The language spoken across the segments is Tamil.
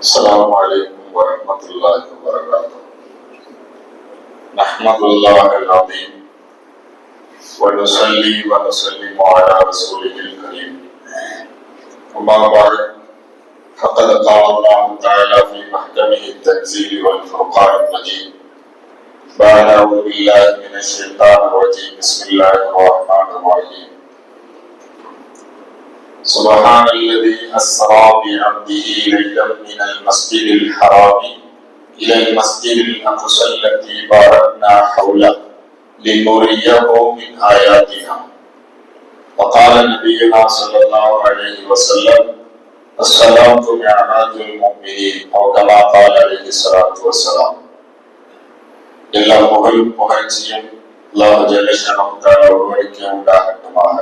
السلام عليكم ورحمة الله وبركاته. نحمد الله العظيم ونصلي ونسلم على رسوله الكريم. أما بعد فقد قال الله تعالى في محكمه التنزيل والفرقان المجيد بعد أعوذ بالله من الشيطان الرجيم بسم الله الرحمن الرحيم. سبحان الذي أسرى بعبده ليلا من المسجد الحرام إلى المسجد الأقصى الذي باركنا حوله لنريه من آياتنا. وقال نبينا صلى الله عليه وسلم الصلاة معراج المؤمنين أو كما قال عليه الصلاة والسلام. எல்லா புகழும் புகழ்ச்சியும் அல்லாஹ் ஜல்ல ஷஅனஹு தஆலா ஒருவருக்கே உண்டாகட்டுமாக.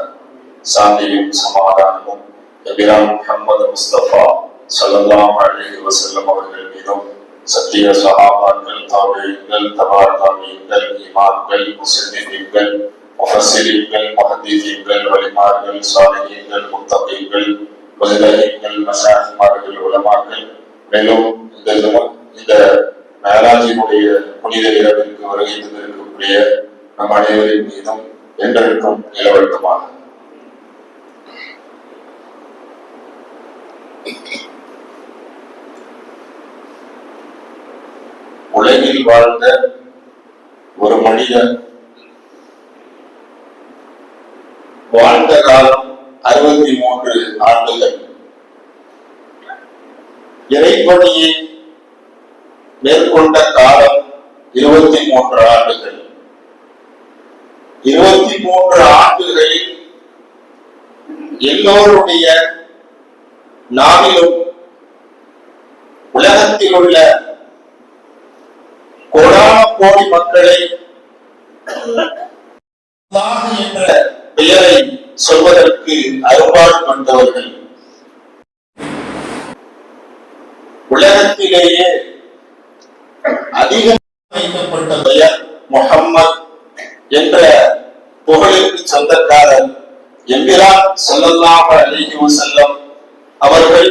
சாந்தியும் சமாதானமும் நபிரான் முஹம்மது முஸ்தபா ஸல்லல்லாஹு அலைஹி வஸல்லம் அவர்கள் மீதும் சத்திய சஹாபாக்கள் தாபீகள் தபா தாபீகள் இமாம்கள் முஸ்லிமீன்கள் முஃபஸ்ஸிரீன்கள் முஹத்திஸீன்கள் வலிமார்கள் சாலிஹீன்கள் முத்தகீன்கள் முஜ்தஹீன்கள் மஷாயிக்மார்கள் உலமாக்கள் மேலும் இந்த மேராஜினுடைய புனித இரவிற்கு வருகை தந்திருக்கக்கூடிய நம் அனைவரின் மீதும் என்றென்றும் நிலவட்டுமாக. உலகில் வாழ்ந்த ஒரு மனிதன் வாழ்ந்த காலம் 63 ஆண்டுகள். இறைப்பணியை மேற்கொண்ட காலம் 23 ஆண்டுகள். 23 ஆண்டுகளில் எல்லோருடைய நாவிலும் உலகத்தில் உள்ள கோடான கோடி மக்களை என்ற பெயரை சொல்வதற்கு அரும்பாடு கொண்டவர்கள். உலகத்திலேயே அதிகம் வைக்கப்பட்ட பெயர் முஹம்மது என்ற புகழுக்கு சொந்தக்காரர் எம்பிரான் ஸல்லல்லாஹு அலைஹி வஸல்லம் அவர்கள்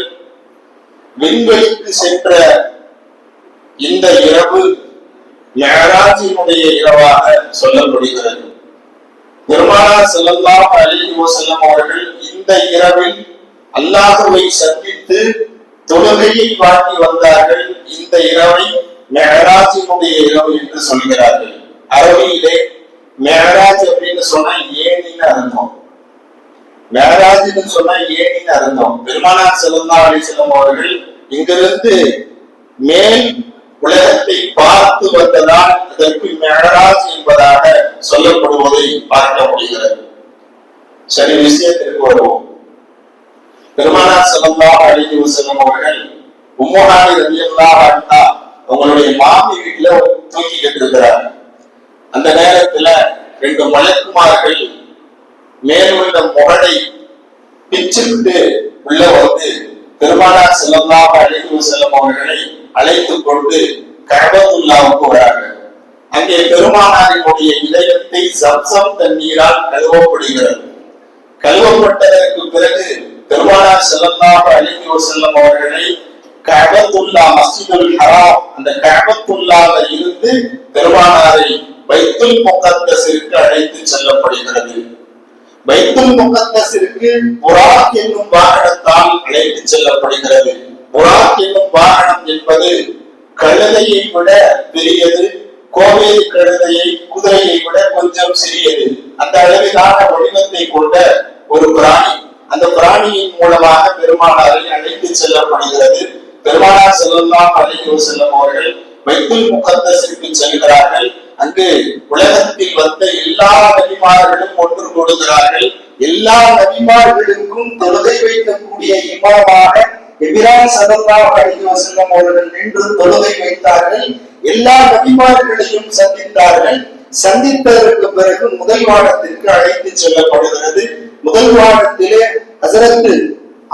விண்வெளிக்கு சென்ற இந்த இரவு மிஅராஜினுடைய இரவாக சொல்லப்படுகிறது. பெருமானார் ஸல்லல்லாஹு அலைஹி வஸல்லம் அவர்கள் இந்த இரவில் அல்லாஹ்வை சந்தித்து தொழுகையை வாங்கி வந்தார்கள். இந்த இரவை மிஅராஜினுடைய இரவு என்று சொல்கிறார்கள். அரபியிலே மிஅராஜ் அப்படின்னு சொன்னா ஏணின்னு அர்த்தம். மிஅராஜ்னு சொன்னா ஏணின்னு அர்த்தம். பெருமானார் ஸல்லல்லாஹு அலைஹி வஸல்லம் அவர்கள் இங்கிருந்து மேல் உலகத்தை பார்த்து வந்ததால் அதற்கு மிஅராஜ் என்பதாக சொல்லப்படுவதை பார்க்க முடிகிறது. சரி, விஷயத்திற்கு வருவோம். பெருமானார் ஸல்லல்லாஹு அலைஹி வஸல்லம் அவர்கள் உம்மு ஹானி ரலியல்லாஹு அன்ஹா அவங்களுடைய மாமி வீட்டுல தூக்கிட்டு இருக்கிறாங்க. அந்த நேரத்துல 2 மலக்குமார்கள் மேலுள்ள முகடை பிச்சுட்டு உள்ள வந்து பெருமானார் ஸல்லல்லாஹு அலைஹி வஸல்லம் அவர்களை அழைத்துக் கொண்டு கஅபத்துல்லாஹ்வுக்கு வரார்கள். அங்கே பெருமானாரினுடைய இதயத்தை ஜம்சம் தண்ணீரால் கழுவப்படுகிறது. கழுவப்பட்டதற்கு பிறகு பெருமானார் ஸல்லல்லாஹு அலைஹி வஸல்லம் அவர்களை கஅபத்துல்லா மஸ்ஜிதுல் ஹராம் அந்த கஅபத்துல்லாஹ்ல இருந்து பெருமானாரை பைத்துல் முகத்தஸிற்கு அழைத்து செல்லப்படுகிறது. பைத்துல் முகத்தஸிற்கு புராக் என்னும் வாகனத்தால் அழைத்து செல்லப்படுகிறது. புராக் என்னும் வாகனம் என்பது கழுதையை விட பெரியது, கோவேறு கழுதையை குதிரையை விட கொஞ்சம் சிறியது. அந்த அளவிலான வடிவத்தை கொண்ட ஒரு பிராணி. அந்த பிராணியின் மூலமாக பெருமானாரை அழைத்து செல்லப்படுகிறது. பெருமானார் ஸல்லல்லாஹு அலைஹி வஸல்லம் அவர்கள் பைத்துல் முகத்தஸிற்கு செல்கிறார்கள். அங்கு உலகத்தில் வந்த எல்லா நபிமார்களும் ஒன்று கூடுகிறார்கள். எல்லா நபிமார்களுக்கும் தொழுகை வைக்கக்கூடிய இமாமாக எபிரான் ஸல்லல்லாஹு அலைஹி வஸல்லம் அவர்கள் நின்று தொழுகை வைத்தார்கள். எல்லா நபிமார்களையும் சந்தித்தார்கள். சந்தித்ததற்கு பிறகு முதல் வானத்திற்கு அழைத்து செல்லப்படுகிறது. முதல் வானத்திலே ஹஸரத்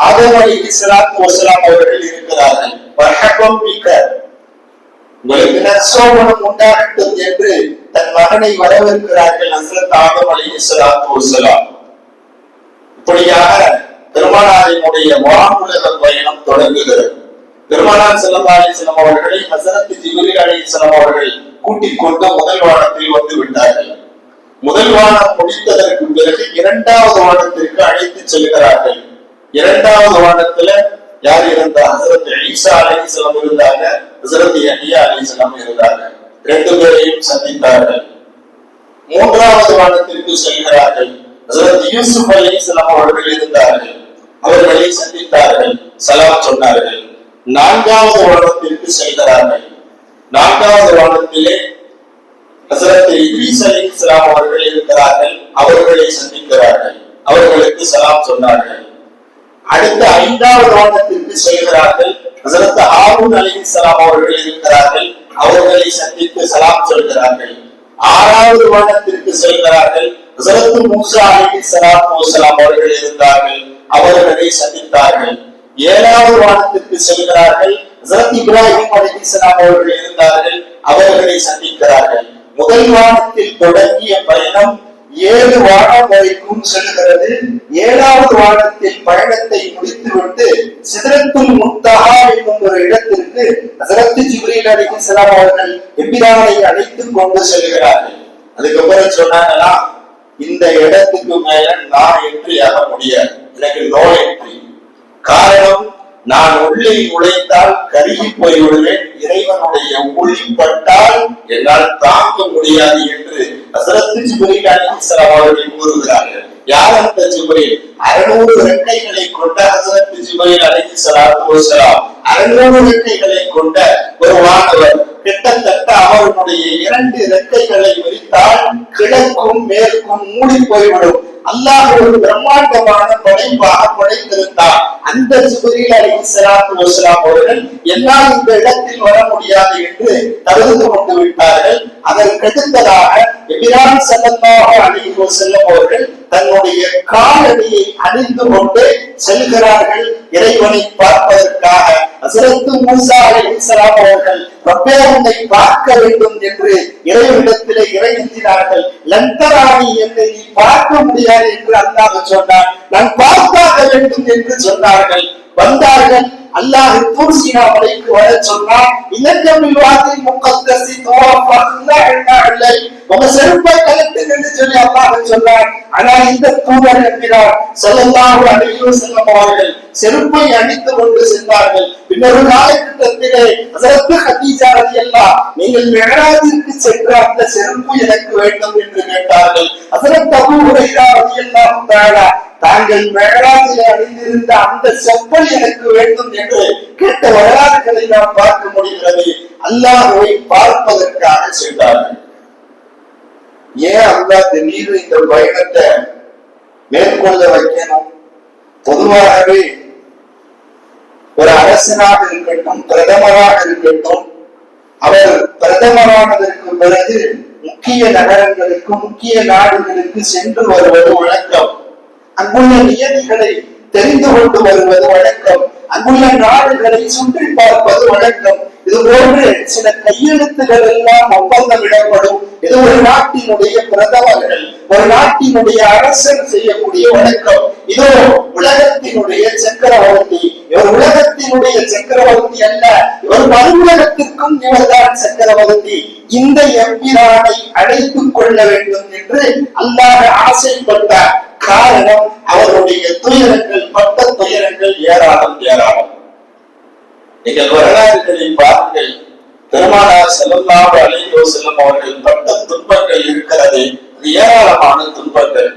ஆதம் அலைஹிஸ்ஸலாத்து வஸலாம் அவர்கள் இருக்கிறார்கள். வஹபம் பிக, உங்களுக்கு நற்சோபனம் உண்டாகட்டும் என்று தன் மகனை வரவேற்கிறார்கள் ஹஸரத் ஆதம் அலைஹிஸ்ஸலாத்து வஸலாம். இப்படியாக பெருமானாரினுடைய வானுலக பயணம் தொடங்குகிறது. பெருமானார் ஸல்லல்லாஹு அலைஹி வஸல்லம் அவர்களை ஹஸரத் ஜிப்ரீல் அலைஹிஸ்ஸலாம் அவர்கள் கூட்டிக் கொண்டு முதல் வானத்தில் வந்து விட்டார்கள். முதல் வானம் முடித்ததற்கு பிறகு இரண்டாவது வானத்திற்கு அழைத்து செல்கிறார்கள். இரண்டாவது வானத்துல யார் இருந்தா? ஹஸரத் ஈசா அலைஹிஸ்ஸலாம் இருந்தாங்க, ஹஸரத் யஹ்யா அலைஹிஸ்ஸலாம் இருந்தாங்க. ரெண்டு பேரையும் சந்தித்தார்கள். மூன்றாவது வானத்திற்கு செல்கிறார்கள். ஹஸரத் யூசுப் அலைஹிஸ்ஸலாம் அவர்கள் இருந்தார்கள். அவர்களை சந்தித்தார்கள், சலாம் சொன்னார்கள். நான்காவது வானத்திற்கு செல்கிறார்கள். நான்காவது வானத்திலே ஹஸரத் இத்ரீஸ் அலைஹிஸ்ஸலாம் அவர்கள் இருக்கிறார்கள். அவர்களை சந்திக்கிறார்கள், அவர்களுக்கு சலாம் சொன்னார்கள். அடுத்த ஐந்தாவது வானத்திற்கு செல்கிறார்கள். ஹஸரத் ஹாரூன் அலைஹிஸ்ஸலாம் அவர்கள் இருக்கிறார்கள். அவர்களை சந்தித்து சலாம் சொல்கிறார்கள். ஆறாவது வானத்திற்கு செல்கிறார்கள். ஹஸரத் மூசா அலைஹிஸ்ஸலாத்து வஸலாம் அவர்கள் இருந்தார்கள். அவர்களை சந்தித்தார்கள். ஏழாவது வானத்திற்கு செல்கிறார்கள். ஹஸரத் இப்ராஹிம் அலைஹிஸ்ஸலாம் அவர்கள் இருந்தார்கள். அவர்களை சந்திக்கிறார்கள். முதல் வானத்தில் தொடங்கிய பயணம் 7 வானம் வரைக்கும் செல்கிறது. 7வது வானத்தில் பயணத்தை முடித்துவிட்டு சிதறத்துல் முன்தஹா என்னும் ஒரு இடத்திற்கு ஹஸரத் ஜிப்ரீல் அலைஹிஸ்ஸலாம் அவர்கள் எம்பிரானை அழைத்துக் கொண்டு செல்கிறார்கள். அதுக்கப்புறம் சொன்னாங்களா, இந்த இடத்துக்கு மேல நான் என்ட்ரி ஆக முடியாது, எனக்கு நோ என்ட்ரி. காரணம், நான் உள்ளே நுழைந்தால் கருகி போய்விடுவேன், இறைவனுடைய ஒளிப்பட்டால் என்னால் தாங்க முடியாது என்று ஹஸரத் ஜிப்ரீல் அலைஹிஸ்ஸலாம் அவர்கள் கூறுகிறார்கள். யார் அந்த ஜிப்ரீல்? 600 ரெக்கைகளை கொண்ட ஹஸரத் ஜிப்ரீல் அலைஹிஸ்ஸலாத்து வஸலாம் 600 ரெக்கைகளை கொண்ட ஒரு வானவர். கிட்டத்தட்ட அவருடைய 2 ரெக்கைகளை விரித்தால் கிழக்கும் மேற்கும் மூடி போய்விடும். அல்லாஹ் ஒரு பிரம்மாண்டமான படைப்பாக படைத்திருந்தார். அந்த ஜிப்ரீல் அலைஹிஸ்ஸலாத்து வஸலாம் அவர்கள் என்னால் இந்த இடத்தில் வர முடியாது என்று தடுத்து கொண்டு விட்டார்கள். அதற்கடுத்ததாக நபிகள் ஸல்லல்லாஹு அலைஹி வஸல்லம் அவர்கள் தன்னுடைய காலடியை அணிந்து கொண்டு செல்கிறார்கள் இறைவனை பார்ப்பதற்காக. ஹஸரத் மூசா அலைஹிஸ்ஸலாம் அவர்கள் ரப்பே உன்னை பார்க்க வேண்டும் என்று இறைவனிடத்திலே இறைஞ்சினார்கள். லந்தராணி என்னை நீ பார்க்க முடியாது என்று அல்லாஹ் சொன்னார். நான் பார்த்தாக வேண்டும் என்று சொன்னார்கள். வந்தார்கள். அல்லாஹ் தூர் சீனா மலைக்கு வர சொன்னார். இலக்கமில் வாதில் முகத்தசி தோஃபல்லா இல்லை, உங்க செருப்பை கலட்டு என்று சொல்லி அல்லாஹ் சொன்னார். ஆனால் இந்த தூதர் என்கிறார் ஸல்லல்லாஹு அலைஹி வஸல்லம் அவர்கள் செருப்பை அணிந்து கொண்டு சென்றார்கள். பின்னர் காலகட்டத்திலே ஹஸரத் ஹதீஜா ரலியல்லாஹு நீங்கள் மிஅராஜிற்கு சென்ற அந்த செருப்பு எனக்கு வேண்டும் என்று கேட்டார்கள். ஹஸரத் அபூ ஹுரைரா ரலியல்லாஹு தஆலா தாங்கள் மிஅராஜிலே அணிந்திருந்த அந்த செப்பல் எனக்கு வேண்டும் என்று கேட்ட வரலாறுகளை நாம் பார்க்க முடிகிறது. அல்லாஹ்வை பார்ப்பதற்காக சென்றார்கள். ஏன் அல்லாஹ் திடீர்னு இந்த பயணத்தை மேற்கொள்ள வைக்கணும்? பொதுவாகவே ஒரு அரசனாக இருக்கட்டும், பிரதமராக இருக்கட்டும், அவர் பிரதமரானதற்கு பிறகு முக்கிய நகரங்களுக்கு, முக்கிய நாடுகளுக்கு சென்று வருவது வழக்கம். அங்குள்ள நியதிகளை தெரிந்து கொண்டு வருவது வழக்கம். அங்குள்ள நாடுகளை சுற்றி பார்ப்பது வழக்கம். இது போன்று சில கையெழுத்துகள் எல்லாம் ஒப்பந்தமிடப்படும். இது ஒரு நாட்டினுடைய பிரதமர்கள், ஒரு நாட்டினுடைய அரசர் செய்யக்கூடிய வழக்கம். இதோ உலகத்தினுடைய சக்கரவர்த்தி, இவர் உலகத்தினுடைய சக்கரவர்த்தி அல்ல, இவர் மறுவுலகத்திற்கும் இவர்தான் சக்கரவர்த்தி. இந்த எம்பிரானை அழைத்துக் கொள்ள வேண்டும் என்று அல்லாஹ் ஆசைப்பட்டார். காரணம், அவருடைய துயரங்கள், பட்ட துயரங்கள் ஏராளம் ஏராளம். நீங்கள் வரலாறுகளை பாருங்கள். பெருமானார் ஸல்லல்லாஹு அலைஹி வஸல்லம் அவர்கள் பட்ட துன்பங்கள் இருக்கிறது, ஏராளமான துன்பங்கள்.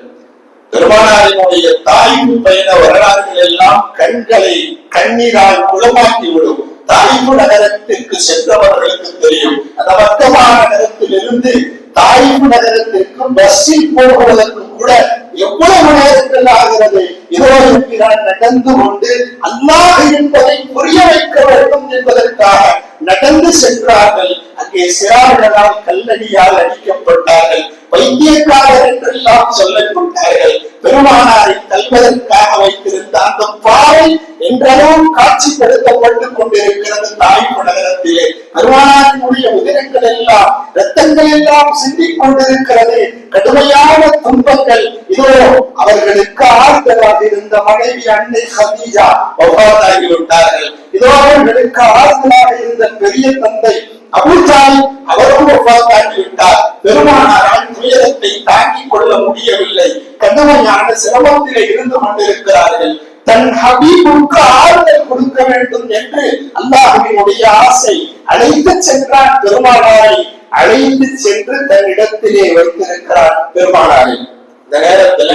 பெருமானாரினுடைய தாய்வு பயண வரலாறுகள் எல்லாம் கண்களை கண்ணீரால் குளமாக்கிவிடும். தாய்வு நகரத்திற்கு சென்றவர்களுக்கு தெரியும். அந்த மக்கமா நகரத்தில் இருந்து தாய்வு நகரத்திற்கு பஸ்ஸில் போவதற்கு கூட எவ்வளவு நேரங்கள் ஆகிறது. இதோடு நடந்து கொண்டு அல்லாஹ் என்பதை புரிய வைக்க வேண்டும் என்பதற்காக நடந்து சென்றார்கள். அங்கே சிறார்களால் கல்லடியால் அடிக்கப்பட்டார்கள். வைத்தியக்காரர் என்றெல்லாம் சொல்லப்பட்டார்கள். பெருமானாரை கல்வதற்காக வைத்திருந்த அந்த பாறை என்றளவு காட்சிப்படுத்தப்பட்டுக் கொண்டிருக்கிறது தாய்ப்பு நகரத்திலே. பெருமானாரினுடைய உதிரங்கள் எல்லாம் ரத்தங்கள் எல்லாம் சிந்திக் கொண்டிருக்கிறது. கடுமையான துன்பங்கள். இதோ அவர்களுக்கு ஆறுதலாக இருந்த மனைவி அன்னை ஹதீஜா வஃபாத்தாகிவிட்டார்கள். இதோ அவர்களுக்கு ஆறுதலாக இருந்த பெரிய தந்தை அபூ தாலிப் அவரும் வஃபாத்தாகிவிட்டார். பெருமானாரால் துயரத்தை தாங்கிக் கொள்ள முடியவில்லை. கடுமையான சிரமத்திலே இருந்து கொண்டிருக்கிறார்கள். தன் ஹபீபுக்கு ஆறுதல் கொடுக்க வேண்டும் என்று அல்லாஹ்வினுடைய ஆசை. அழைத்து சென்றார் பெருமானாரை. அழைத்து சென்று தன் இடத்திலே வைத்திருக்கிறார் பெருமானாரை. இந்த நேரத்துல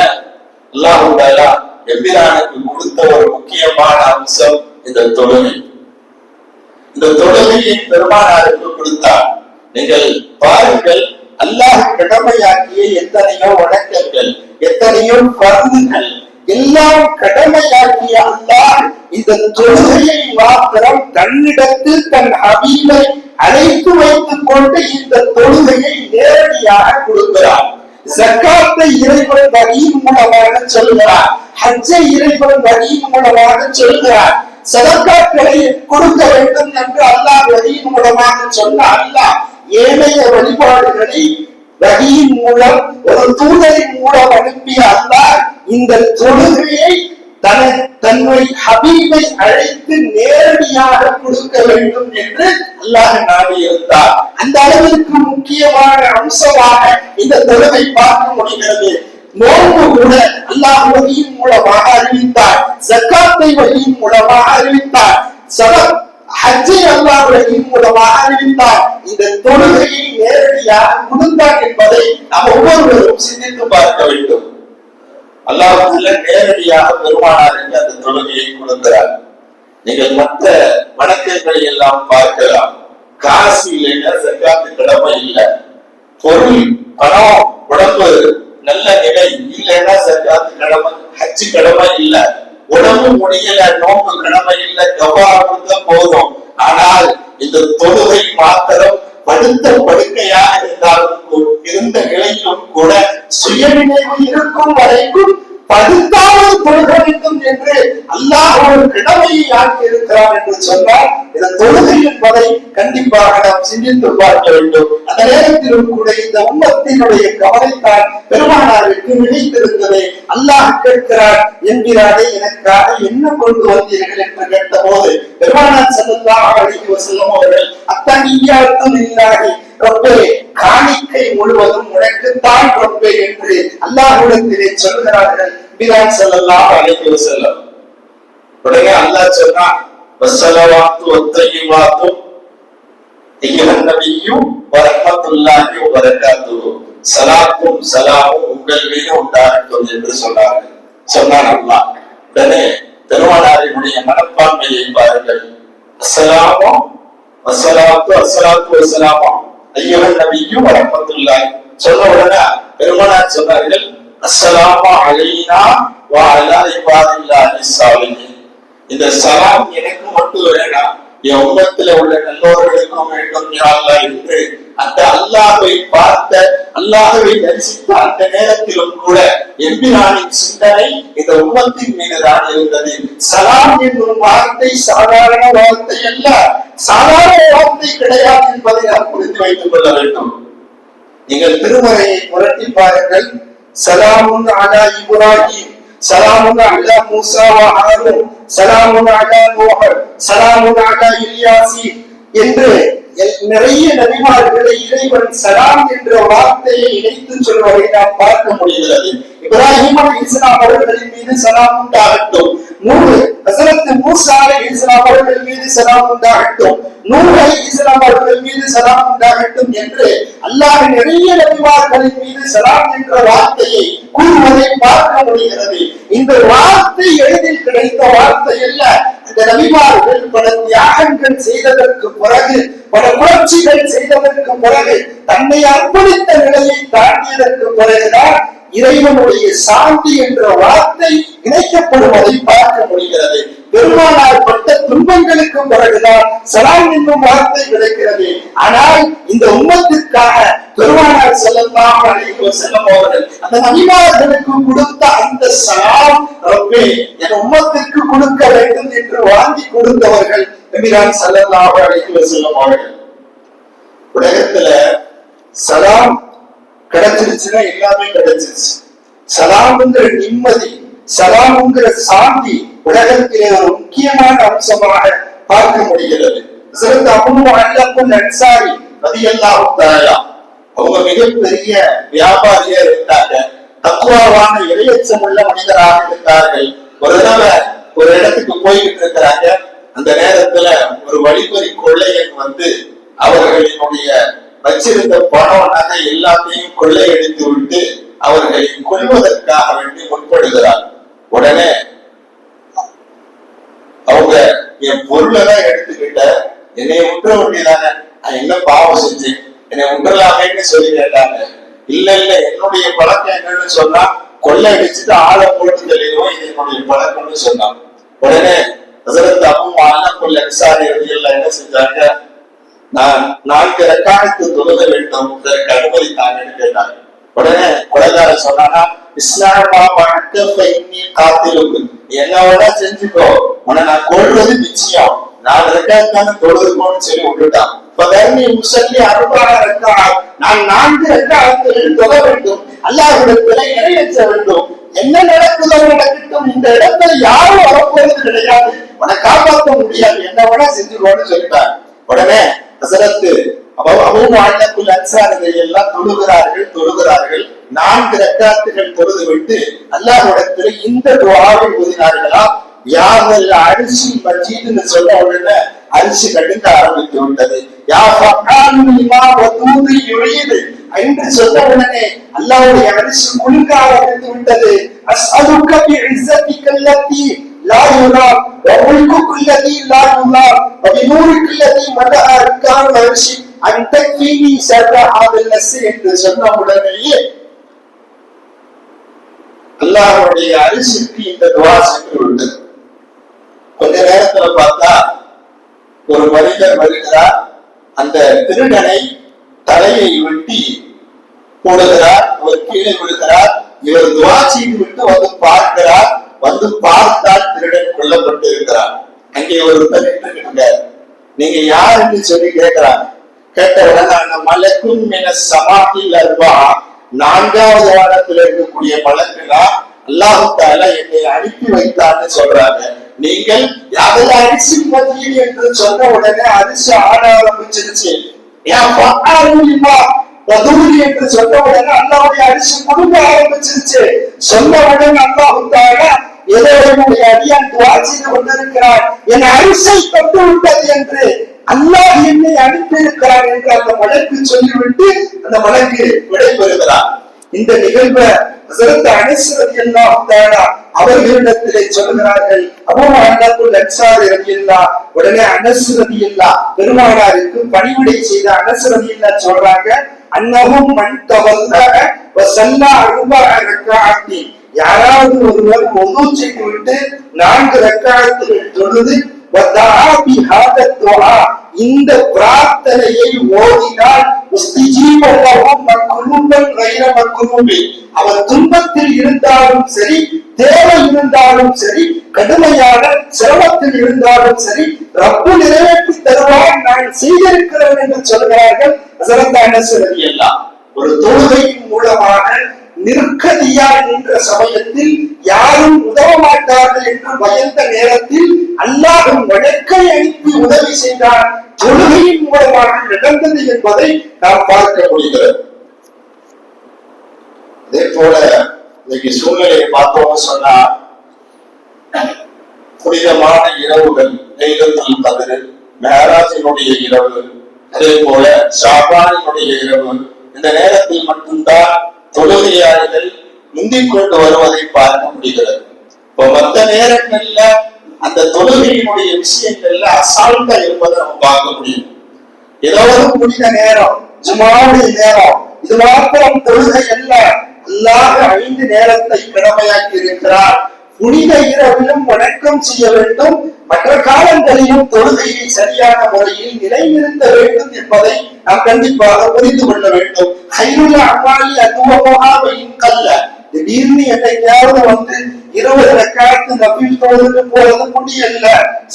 அல்லாஹ் தஆலா எம்பிரானுக்கு கொடுத்த ஒரு முக்கியமான அம்சம் இந்த தொழுகை. இந்த தொழுகையை பெருமானாருக்கு கொடுத்தார். நீங்கள் பாருங்கள், அல்லாஹ் கடமையாக்கிய எத்தனையோ வணக்கங்கள், எத்தனையோ பருந்துகள் எல்லாம் கடமையாக்கிய அல்லாஹ் இந்த தொழுகையை மாத்திரம் தன்னிடத்தில் தன் ஹபீபை அழைத்து வைத்துக் கொண்டு இந்த தொழுகையை நேரடியாக கொடுக்கிறார். ஜக்காத்தை இறைவன் வழியின் மூலமாக சொல்கிறார். ஹஜ்ஜை இறைவன் வழியின் மூலமாக சொல்கிறார். சதக்காக்களை கொடுக்க வேண்டும் என்று அல்லாஹ் வழியின் மூலமாக சொன்ன அல்லாஹ் ஏனைய வழிபாடுகளை வழியின் மூலம் ஒரு தூதரின் மூலம் அனுப்பிய அல்லாஹ் இந்த தொழுகையை தன்னை ஹபீபை அழைத்து நேரடியாக கொடுக்க வேண்டும் என்று அல்லாஹ் நாடி இருந்தார். அந்த அளவிற்கு முக்கியமான அம்சமாக இந்த தொழுகை பார்க்க முடிகிறது. நோன்பு கூட அல்லாஹ் வழியின் மூலமாக அறிவித்தார். ஜக்காத்தை வழியின் மூலமாக அறிவித்தார். ஹஜ்ஜை அல்லாஹ் வழியின் மூலமாக அறிவித்தார். இந்த தொழுகையை நேரடியாக கொடுத்தார் என்பதை நாம் ஒவ்வொருவரும் சிந்தித்து பார்க்க வேண்டும். அல்லாஹ் நேரடியாக பெருமானாருக்கு அந்த தொழுகையை கொடுக்கிறார். நீங்கள் மற்ற வணக்கங்களை எல்லாம் பார்க்கலாம். காசு இல்லைன்னா ஜக்காத்து கடமை இல்லை. பொருள், பணம், உடம்பு நல்ல நிலை இல்லைன்னா ஜக்காத்து கடமை, ஹஜ்ஜு கடமை இல்லை. உடம்பு முடியல, நோம்பு கடமை இல்லை, கஃபாரா கொடுத்தா போதும். ஆனால் இந்த தொழுகை மாத்திரம் படுத்த படுக்கையாக இருந்தாலும் இருந்த நிலையிலும் கூட சுயநினைவு இருக்கும் வரைக்கும் படுத்தாவது தொழுக வேண்டும் என்று அல்லாஹ் ஒரு கடமையை ஆக்கி இருக்கிறார் என்று சொன்னால் இந்த தொழுகை என்பதை கண்டிப்பாக நாம் சிந்தித்து பார்க்க வேண்டும். அந்த நேரத்திலும் கூட இந்த உம்மத்தினுடைய கவலைத்தான் பெருமானாருக்கு நினைத்திருந்ததை அல்லாஹ் கேட்கிறார். என்கிறாரே, எனக்காக என்ன கொண்டு வந்தீர்கள் என்று கேட்ட போது பெருமானார் ஸல்லல்லாஹு அலைஹி வஸல்லம் அவர்கள் அத்தஹிய்யாத்து லில்லாஹி ரப்பே, காணிக்கை முழுவதும் உனக்குத்தான் ரப்பே என்று அல்லாஹ்விடத்திலே சொல்கிறார்கள் பிரான் ஸல்லல்லாஹு அலைஹி வஸல்லம். உடனே அல்லாஹ் சொன்னான், வஸ்ஸலவாத்து வத்தய்யிபாத்து அய்யுஹன் நபிய்யு வரஹ்மத்துல்லாஹி வபரகாத்துஹு, ஸலாத்தும் ஸலாமும் உங்கள் மீது உண்டாகட்டும் என்று சொன்னான் அல்லாஹ். உடனே பெருமானாரினுடைய மனப்பான்மையை பாருங்கள். அஸ்ஸலாமு வஸ்ஸலாத்து அஸ்ஸலாத்து வஸ்ஸலாமு அய்யுஹன் நபிய்யு வரஹ்மத்துல்லாஹி சொன்ன உடனே பெருமானார் சொன்னார்கள், அஸ்ஸலாமு அலைனா வ அலா இபாதில்லாஹி ஸாலிஹீன். இந்த சலாம் எனக்கு மட்டும் வேண்டாம், என் உம்மத்திலே உள்ள நல்லோர்களுக்கும் வேண்டும் யா அல்லாஹ் என்று அந்த அல்லாஹ்வை பார்த்த, அல்லாஹ்வை தரிசித்த அந்த நேரத்திலும் கூட எம்பிரானின் சிந்தனை இந்த உம்மத்தின் மீதுதான் இருந்தது. சலாம் என்னும் வார்த்தை சாதாரண வார்த்தை அல்ல, சாதாரண வார்த்தை கிடையாது என்பதை நாம் புரிந்து வைத்துக் கொள்ள வேண்டும். நீங்கள் திருமறையை புரட்டி பாருங்கள். சலாமுன் அலா இப்ராஹிம், சலாமுன் அலா மூசா வ ஹாரூன், சலாமுன் அலா நூஹ், சலாமுன் அலா இல்யாசி என்று நிறைய நபிமார்களை இறைவன் சலாம் என்ற வார்த்தையை இணைத்து சொல்வதை நாம் பார்க்க முடிகிறது. இப்ராஹிம் அலைஹிஸ்ஸலாம் அவர்களின் மீது சலாம் உண்டாகட்டும், ஹஜ்ரத் மூசா அலைஹிஸ்ஸலாம் அவர்கள் மீது சலாம் உண்டாகட்டும், நூஹ் அலைஹிஸ்ஸலாம் அவர்கள் மீது சலாம் உண்டாகட்டும் என்று அல்லாஹ் நிறைய நபிமார்களின் மீது சலாம் என்ற வார்த்தையை கூறுவதை பார்க்க முடிகிறது. இந்த வார்த்தை எளிதில் கிடைத்த வார்த்தை அல்ல. அந்த நபிமார்கள் பல தியாகங்கள் செய்ததற்கு பிறகு, பல புரட்சிகள் செய்ததற்கு பிறகு, தன்னை அர்ப்பணித்த நிலையை தாண்டியதற்கு பிறகுதான் இறைவனுடைய சாந்தி என்ற வார்த்தை இணைக்கப்படுவதை பார்க்க முடிகிறது. பெருமானார் பட்ட துன்பங்களுக்கு பிறகுதான் சலாம் என்னும் வார்த்தை கிடைக்கிறது. ஆனால் இந்த உம்மத்திற்காக பெருமானார் ஸல்லல்லாஹு அலைஹி வஸல்லம் அவர்கள் அந்த நபிமார்களுக்கு கொடுத்த அந்த சலாம், ரப்பே என் உம்மத்திற்கு கொடுக்க வேண்டும் என்று வாங்கி கொடுத்தவர்கள் நபிகள் ஸல்லல்லாஹு அலைஹி வஸல்லம் அவர்கள். உலகத்துல சலாம் கிடைச்சிருச்சுன்னா எல்லாமே கிடைச்சிருச்சு. சலாம்ங்கிற நிம்மதி, சலாம்ங்கிற சாந்தி உலகத்திலே ஒரு முக்கியமான அம்சமாக பார்க்க முடிகிறது. அன்சாரி ரலியல்லாஹு தஆலா அவங்க மிகப்பெரிய வியாபாரியா இருந்தாங்க, தக்வாவான இறையச்சம் உள்ள மனிதராக இருந்தார்கள். ஒரு தடவை ஒரு இடத்துக்கு போய்கிட்டு இருக்கிறாங்க. அந்த நேரத்துல ஒரு வழிப்பறி கொள்ளையன் வந்து அவர்களினுடைய வச்சிருந்த பணம் நகை எல்லாத்தையும் கொள்ளையடித்து விட்டு அவர்களை கொல்வதற்காக வேண்டி முற்படுகிறார். உடனே அவங்க என் பொருளை தான் எடுத்துக்கிட்ட, என்னை உற்ற வேண்டியதானே, நான் என்ன பாவம் செஞ்சேன், என்னை உன்றலாமேன்னு சொல்லி கேட்டாங்க. இல்ல இல்ல, என்னுடைய பழக்கம் என்னன்னு சொன்னா கொள்ளை அடிச்சுட்டு ஆளை போட்டு தெளிவோம், இது என்னுடைய பழக்கம்னு சொன்னான். உடனே ஹஸரத் அபூ அன்சாரி அன்சாரி ரலியல்லாஹு என்ன செஞ்சாங்க, நான் 4 ரக்காஅத்து தொழுக வேண்டும், இதற்கு அனுமதி தாங்கன்னு கேட்டாங்க. உடனே கொலைகார சொன்னானா, இஸ்லாமா வணக்க இன்னி காத்திருக்கு, என்னோட செஞ்சுக்கோ, உன்னை நான் கொள்வது நிச்சயம், 4 ரக்காஅத்து தொழுதுக்கோன்னு சொல்லி விட்டுட்டான். பதர்னி முஸல்லி 4 ரக்காஅத், நான் 4 ரக்காஅத்துகள் தொழ வேண்டும், அல்லாஹ்விடத்திலே இறையேற்ற வேண்டும், என்ன நடக்குதோ நடக்கட்டும், இந்த இடத்துல யாரும் வரப்போறது கிடையாது, உன்னை காப்பாற்ற முடியாது, என்ன வேணா செஞ்சுக்கோன்னு சொல்லிட்டாங்க. உடனே ஹஸரத் அபூ அன்சாரி எல்லாம் தொழுகிறார்கள். 4 ரக்காத்துகள் தொழுது விட்டு அல்லாஹ்விடத்திலே இந்த துஆவை ஓதினார்களா, யாவல் அரிசி மஜீதுன்னு சொன்ன உடனே அரிசி கடுக்க ஆரம்பித்து விட்டது. யா ஃபஅல் லிமா வதூதி யுரீது என்று சொன்ன உடனே அல்லாஹ்வுடைய அரிசி குலுங்க ஆரம்பித்து விட்டது. அஸ்அலுக பிஇஸ்ஸதிக அல்லதி லா யுரா வமுல்குக அல்லதி லா யுரா வபினூரிக அல்லதி மதா அர்கான் அரிசி அந்த கீனி சர்ர ஹாதல் நஸ் என்று சொன்ன உடனேயே அல்லாஹ்வுடைய அரிசிக்கு இந்த துஆ சென்று விட்டது. கொஞ்ச நேரத்துல பார்த்தா ஒரு மனிதர் வருகிறார், அந்த திருடனை தலையை வெட்டி போடுகிறார், அவர் கீழே விடுகிறார். இவர் துஆ செய்து விட்டு வந்து பார்க்கிறார், வந்து பார்த்தால் திருடன் கொல்லப்பட்டு இருக்கிறார். அங்கே ஒருத்தர் நின்றுகிறார். நீங்க யார் என்று சொல்லி கேட்கிறாங்க. கேட்டவுடன் அந்த மலக்கும் என சமாதில் அல்வா 4வது வானத்தில் இருக்கக்கூடிய மலக்குனா அல்லாஹ் தஆலா என்னை அனுப்பி வைத்தான்னு சொல்றாங்க. நீங்கள் யாவது அரிசி மஜீத் என்று சொன்ன உடனே அரிசி ஆட ஆரம்பிச்சிருச்சு. என்று சொன்ன உடனே அல்லாஹ்வுடைய அரிசி குடும்ப ஆரம்பிச்சிருச்சு. சொன்ன உடனே அல்லாஹ் தஆலா ஏதோ என்னுடைய அடியான் துஆ செய்து கொண்டிருக்கிறார், என் அரிசி தொட்டு விட்டது என்று அல்லாஹ் என்னை அனுப்பி இருக்கிறார் என்று அந்த மலக்கு சொல்லிவிட்டு அந்த மலக்கு விடைபெறுகிறார். இந்த நிகழ்வை ஹஸரத் அனஸ் ரலியல்லாஹு தஆலா அவர்களிடத்திலே சொல்கிறார்கள். அபூ அன்சாரி ரலியல்லாஹு, உடனே அனஸ் ரலியல்லாஹு பெருமானாருக்கு பணிவிடை செய்த அனஸ் ரலியல்லாஹு சொல்றாங்க, அன்னஹும் மன் தவல்லா வ ஸல்லா 4 ரக்காஅத்தி, யாராவது ஒருவர் வுது செய்துவிட்டு 4 ரக்காஅத்துகள் தொழுது இந்த பிரார்த்தனையை ஓதினால் அவர் துன்பத்தில் இருந்தாலும் சரி, தேவை இருந்தாலும் சரி, கடுமையான சிரமத்தில் இருந்தாலும் சரி, ரப்பு நிறைவேற்றி தருவார், நான் செய்திருக்கிறேன் என்று சொல்கிறார்கள் ஹஸரத் அனஸ் ரலியல்லாஹு. ஒரு தொழுகையின் மூலமாக நிற்கதியாய் நின்ற சமயத்தில் யாரும் உதவ மாட்டார்கள் என்று பயந்த நேரத்தில் அல்லாஹ் வழக்கை அனுப்பி உதவி செய்தார். தொழுகையின் மூலமாக நடந்தது என்பதை நாம் பார்க்க முடிகிறது. அதே போல இன்னைக்கு சூழ்நிலையை பார்த்தோம்னு சொன்னா, புனிதமான இரவுகள், லைலத்துல் கத்ர், மிஅராஜினுடைய இரவு, அதே போல ஷாபானினுடைய இரவு, இந்த நேரத்தில் மட்டும்தான் தொழுகையாளர்கள் முந்திக் கொண்டு வருவதை பார்க்க முடிகிறது. இப்போ மற்ற நேரங்கள்ல அந்த தொழுகையினுடைய விஷயங்கள்ல அசால்ட்டா இருப்பதை நம்ம பார்க்க முடியும். ஏதாவது புனித நேரம், ஜுமாவுடைய நேரம், இது மாத்திரம் தொழுகை அல்ல, அல்லாஹ் 5 நேரத்தை கடமையாக்கி இருக்கிறார். புனித இரவிலும் வணக்கம் செய்ய வேண்டும், மற்ற காலங்களிலும் தொழுகையை சரியான முறையில் நிலைநிறுத்த வேண்டும் என்பதை நாம் கண்டிப்பாக புரிந்து கொள்ள வேண்டும். கையுள்ள அம்மாளி அதுவமாவின் கல்ல திடீர்னு என்னைக்காவது 20 ரக்காத்து நபில் தொழுது போறது முடியல.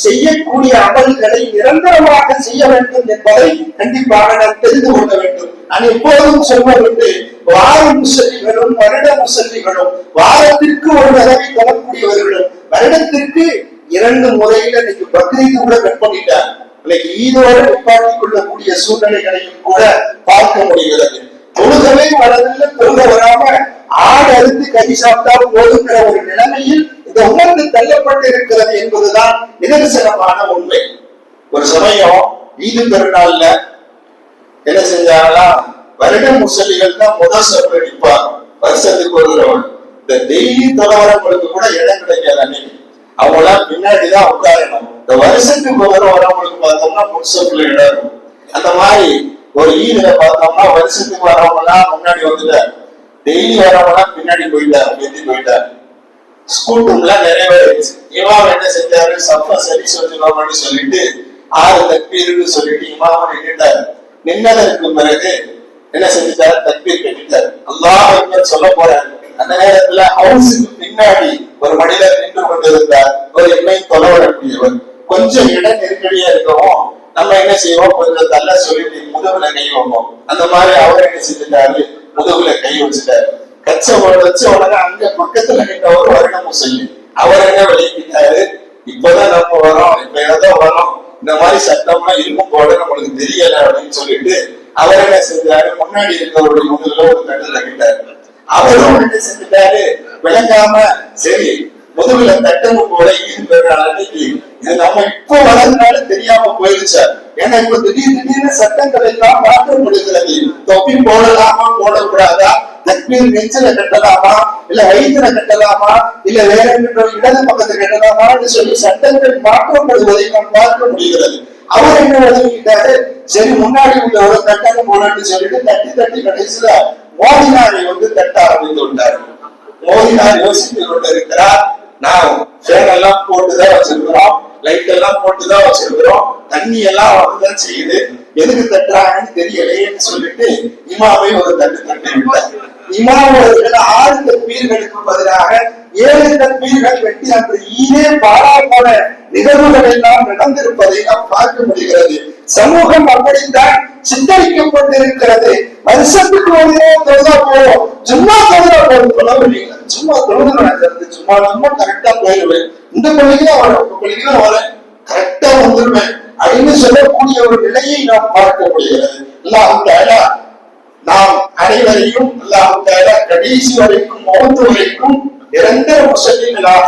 செய்யக்கூடிய அமல்களை நிரந்தரமாக செய்ய வேண்டும் என்பதை கண்டிப்பாக நாம் தெரிந்து கொள்ள வேண்டும். நான் எப்போதும் சொல்வதுண்டு, வார முசல்லிகளும் வருட முசல்லிகளும், வாரத்திற்கு ஒரு தடவை தொழக்கூடியவர்களும் வருடத்திற்கு 2 முறையில இன்னைக்கு பக்ரீது கூட கட் பண்ணிட்டார். இன்னைக்கு ஈதோடு நிப்பாட்டிக் கொள்ளக்கூடிய சூழ்நிலைகளையும் கூட பார்க்க முடிகிறது. தொழுகவே வரதில்லை, தொழுக வராம ஆடு அறுத்து கறி சாப்பிட்டா போதுங்கிற ஒரு நிலைமையில் இந்த உணர்ந்து தள்ளப்பட்டு இருக்கிறது என்பதுதான் நிதர்சனமான உண்மை. ஒரு சமயம் ஈது பெருநாள்ல என்ன செஞ்சாங்களா, வருட முசல்லிகள் தான் முதல் சப்பு அடிப்பாங்க. வருஷத்துக்கு ஒரு தடவை இந்த டெய்லி தொலைவரங்களுக்கு கூட இடம் கிடைக்காது. அன்னைக்கு அவங்களாம் பின்னாடிதான் உட்காரணும். இந்த வருஷத்துக்கு வரவங்களுக்கு பார்த்தோம்னா முன்சப்புல இடம் இருக்கும். அந்த மாதிரி ஒரு ஈதுல பார்த்தோம்னா வருஷத்துக்கு வரவங்க எல்லாம் முன்னாடி வந்துட்டாரு, டெய்லி வரவங்க பின்னாடி போயிட்டாரு, எத்தி போயிட்டாரு. ஸ்கூல் ரூம்லாம் நிறைவேறிச்சு. இமாம் என்ன செஞ்சாரு, சப்பா சரி சொல்லுவாங்கன்னு சொல்லிட்டு 6 தக்பீர்னு சொல்லிட்டு இமாம் நின்றுட்டாரு. நின்னதற்கு பிறகு என்ன செஞ்சுட்டாரு, தக்பீர் கட்டிட்டாரு, அல்லாஹ் அக்பர் சொல்ல போறாரு. அந்த நேரத்துல ஹவுஸுக்கு பின்னாடி ஒரு மனிதர் நின்று கொண்டிருந்தார். ஒரு எண்ணை தொலைவிடக்கூடியவர். கொஞ்சம் இடம் நெருக்கடியா இருக்கவும் நம்ம என்ன செய்வோம், கொஞ்சம் தள்ள சொல்லிட்டு முதுகுல கை வைப்போம். அந்த மாதிரி அவர் என்ன செஞ்சுட்டாரு, முதுகுல கை வச்சுட்டாரு. கச்ச வச்ச உடனே அங்க பக்கத்துல நின்றவர் வருடமும் சொல்லி அவர் என்ன விளக்கிட்டாரு, இப்பதான் நம்ம வரோம், இப்ப ஏதோ வரோம், இந்த மாதிரி சட்டம்லாம் இருக்கும் போல நம்மளுக்கு தெரியல அப்படின்னு சொல்லிட்டு அவர் என்ன செஞ்சாரு, முன்னாடி இருக்கிறவருடைய முதுகுல ஒரு தட்டு தட்டிட்டாரு. அவரும் என்ன செஞ்சுட்டாரு, விளங்காம சரி முதுகுல தட்டமும் போல அன்னைக்கு இது நம்ம இப்போ வளர்ந்தனால தெரியாம போயிருச்சா. ஏன்னா இப்ப திடீர்னு சட்டங்கள் எல்லாம் மாற்றப்படுகிறது. தொப்பி போடலாமா போடக்கூடாதா, தக்பீர் நெஞ்சில கட்டலாமா இல்ல வயிற்றுல கட்டலாமா இல்ல வேற இடது பக்கத்தை கட்டலாமான்னு சொல்லி சட்டங்கள் மாற்றப்படுவதை நாம் பார்க்க முடிகிறது. அவர் என்ன வழங்கிட்டாரு, சரி முன்னாடி உள்ள ஒரு கட்டணம் போலன்னு சொல்லிட்டு தட்டி தட்டி கடைசியில மோதினாரை தட்ட ஆரம்பித்து விட்டார். மோதினார் யோசித்து கொண்டு இருக்கிறார், நான் ஃபேன் எல்லாம் போட்டுதான் வச்சிருக்கிறோம், லைட் எல்லாம் போட்டுதான் வச்சிருக்கிறோம், தண்ணி எல்லாம் வந்துதான் செய்யுது, எதுக்கு தட்டுறாங்கன்னு தெரியலையேன்னு சொல்லிட்டு இமாமை ஒரு தட்டு தட்டி விட்டார். இமாம் அவர்கள் 6 தக்பீர்களுக்கு பதிலாக 7 தக்பீர்கள் வெட்டி அன்று ஈதே பாரா போன நிகழ்வுகள் எல்லாம் நடந்திருப்பதை நாம் பார்க்க முடிகிறது. சமூகம் அப்படித்தான் சித்தரிக்கப்பட்டிருக்கிறது. வருஷத்துக்கு ஒரு தொழுதா போவோம், சும்மா தொழுதா போகும், தொழவில்லை, சும்மா தொழுது நடக்கிறது, சும்மா நம்ம கரெக்டா போயிடுவேன், இந்த பள்ளிக்குதான் வரேன், இந்த பள்ளிக்குதான் வரேன், கரெக்டா வந்துருவேன் அப்படின்னு சொல்லக்கூடிய ஒரு நிலையை நாம் பார்க்க முடிகிறது. அல்லாஹ் நாம் அனைவரையும் அல்லாஹ் கடைசி வரைக்கும் மௌத்து வரைக்கும் நிரந்தர முசல்லிகளாக,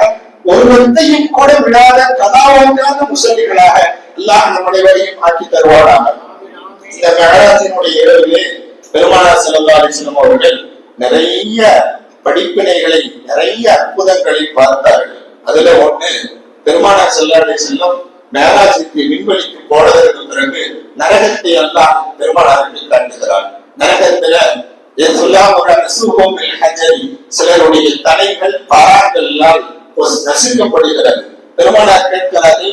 ஒருவத்தையும் கூட விடாத கதாவாக்கான முசல்லிகளாக அல்லாஹ் நம் அனைவரையும் ஆக்கி தருவாராக. இந்த மெஹராஜினுடைய இரவிலே பெருமானார் ஸல்லல்லாஹு அலைஹி வஸல்லம் அவர்கள் நிறைய படிப்பினைகளை, நிறைய அற்புதங்களை பார்த்தார்கள். அதுல ஒண்ணு, பெருமானார் ஸல்லல்லாஹு அலைஹி வஸல்லம் மெஹராஜுக்கு விண்வெளிக்கு போனதற்கு பிறகு நரகத்தை அல்லாஹ் பெருமானாருக்கு காட்டுகிறார். நரகத்துல சிலருடைய தலைகள் பாறாங்களால் நசுக்கப்படுகிறது. பெருமானார் கேட்கிறார்கள்,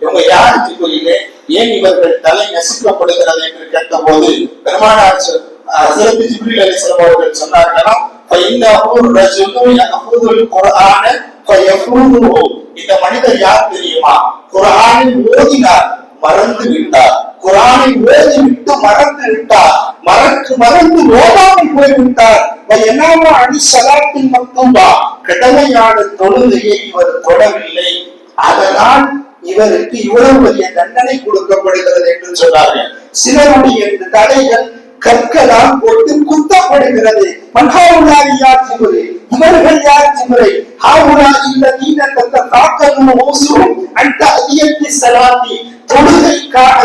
இவங்க யார் ஜிப்ரீலே, ஏன் இவர்கள் தலை நசுக்கப்படுகிறது என்று கேட்ட போது பெருமானார் ஹஸரத் ஜிப்ரீல் அலைஹிஸ்ஸலாம் அவர்கள் சொன்னார்களாம், இந்த மனிதர் யார் தெரியுமா, குர்ஆனை ஓதினார் மறந்து விட்டார், குர்ஆனை ஓதி விட்டு மறந்து விட்டார், மறந்து ஓதாமல் போய்விட்டார், கடமையான தொழுகையை இவர் தொடவில்லை, அதனால் இவருக்கு இவ்வளவு பெரிய தண்டனை கொடுக்கப்படுகிறது என்று சொன்னார்கள். சிலருடைய தடைகள் கற்களால் போட்டு குத்தப்படுகிறது. இவர்கள் யார் ஜிப்ரீல், தொழுகைக்காக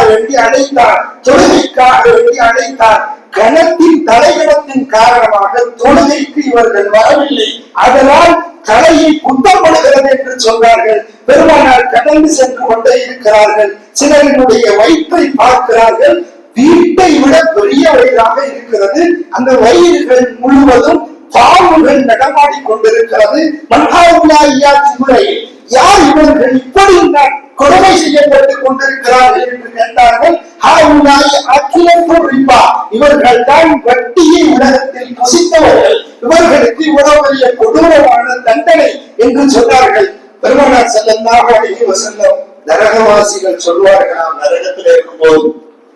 வேண்டி அழைத்தார், தொழுகைக்காக வேண்டி அழைத்தார். கணத்தின் தலைகணத்தின் காரணமாக தொழுகைக்கு இவர்கள் வரவில்லை, அதனால் தலையை குத்தப்படுகிறது என்று சொன்னார்கள். பெருமானார் கடந்து சென்று கொண்டே இருக்கிறார்கள். சிலருடைய வயிற்றை பார்க்கிறார்கள், வீட்டை விட பெரிய வயிறாக இருக்கிறது. அந்த வயிறுகள் முழுவதும் பாம்புகள் நடமாடி கொண்டிருக்கிறது. மன்ஹாவுலாய்யா ஜிப்ரீல், யார் இவர்கள் இப்படி கொடுமை செய்யப்பட்டுக் கொண்டிருக்கிறார்கள் என்று கேட்டார்கள். இவர்கள் தான் வட்டியை உலகத்தில் புசித்தவர்கள், இவர்களுக்கு இவ்வளவு பெரிய கொடூரமான தண்டனை என்று சொன்னார்கள். பெருமானார் ஸல்லல்லாஹு அலைஹி வஸல்லம் நரகவாசிகள் சொல்வார்களாம், நரகத்தில் இருக்கும்போது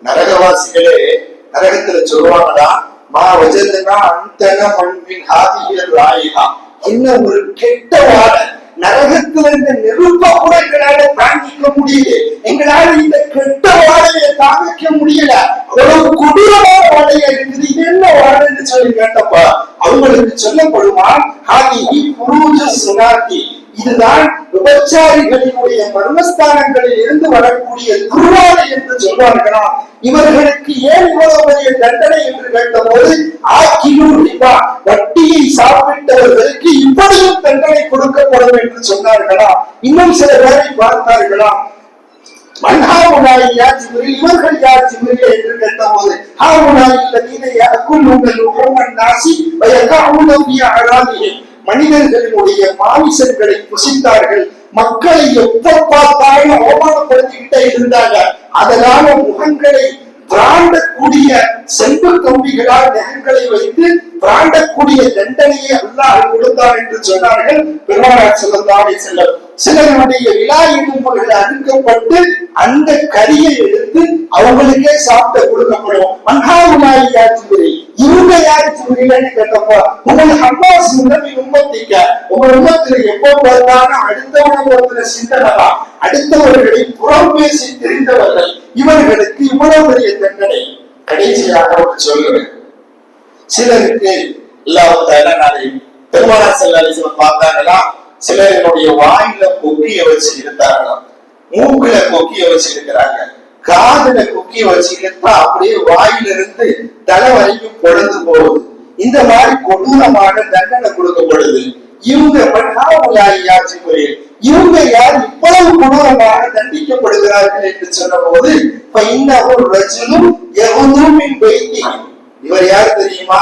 நரகவாசிகளே நரகத்துல சொல்லுவாங்களா, மா வஜதனா அன்தன மண்பின் ஹாதிஹில் ராயிஹா, என்ன ஒரு கெட்ட வாடை, நரகத்துல இந்த நெருப்ப கூட எங்களால தாங்கிக்க முடியல, எங்களால இந்த கெட்ட வாடையை தாங்கிக்க முடியல, அவ்வளவு கொடூரமான வாடையா இருக்குது, இது என்ன வாடைன்னு சொல்லி கேட்டப்பா அவங்களுக்கு சொல்லப்படுமா, ஹாதிஹி புரூஜ சுனாதி, இதுதான் விபச்சாரிகளினுடைய மர்மஸ்தானங்களில் இருந்து வரக்கூடிய துர்வாடை என்று சொல்வார்களாம். இவர்களுக்கு ஏன் இவ்வளவு பெரிய தண்டனை என்று கேட்டபோது, வட்டியை சாப்பிட்டவர்களுக்கு இப்படியும் தண்டனை கொடுக்கப்படும் என்று சொன்னார்களாம். இன்னும் சில பேரை பார்த்தார்களாம், மன்ஹாவுலாய்யா ஜிப்ரீல், இவர்கள் யார் ஜிப்ரீல் என்று கேட்டபோது, ஹாவுலாயில்லதீன யஅகுலூன லுஹூமன் நாஸி வ யகஊன ஃபீ அராதிஹிம், மனிதர்களுடைய மாமிசங்களை புசித்தார்கள், மக்களை எப்ப பார்த்தாலும் அவமானப்படுத்திக்கிட்டே இருந்தாங்க, அதனால முகங்களை பிராண்டக்கூடிய செம்பு கம்பிகளால் நகங்களை வைத்து பிராண்டக்கூடிய தண்டனையை அல்லாஹ் கொடுத்தார் என்று சொன்னார்கள் பெருமானார் ஸல்லல்லாஹு அலைஹி வஸல்லம். சிலருடைய விழா எலும்புகள் அறுக்கப்பட்டு அந்த கரியை எடுத்து அவங்களுக்கே சாப்பிட கொடுக்கப்படும். மன்ஹாவுலாய்யா ஜிப்ரீல், இவங்க யார் ஜிப்ரீல்னு கேட்டப்போ, உங்கள் ஹம்மாஸ் நபி உம்மத்திக்க, உங்க உம்மத்துல எப்போ பார்த்தாலும் அடுத்தவனை ஒருத்தர சிந்தனவா, அடுத்தவர்களை புறம் பேசி தெரிந்தவர்கள், இவர்களுக்கு இவ்வளவு பெரிய தண்டனை. கடைசியாக ஒரு சொல்லுவேன், சிலருக்கு நாளை பெருமானார் ஸல்லல்லாஹு அலைஹி வஸல்லம் பார்த்தாங்களா, சிலருடைய வாயில கொக்கிய வச்சு இருந்தாங்களாம், மூக்குல கொக்கிய வச்சு இருக்கிறாங்க, காதுல கொக்கிய வச்சு இருந்தா அப்படியே வாயிலிருந்து தலை வரைக்கும் பொழுது போகுது. இந்த மாதிரி கொடூரமான தண்டனை கொடுக்கப்படுது. இவங்க மன்ஹாவுலாய்யா ஜிப்ரீல், இவங்க யார் இவ்வளவு கொடூரமாக தண்டிக்கப்படுகிறார்கள் என்று சொன்ன போது, இவர் யார் தெரியுமா,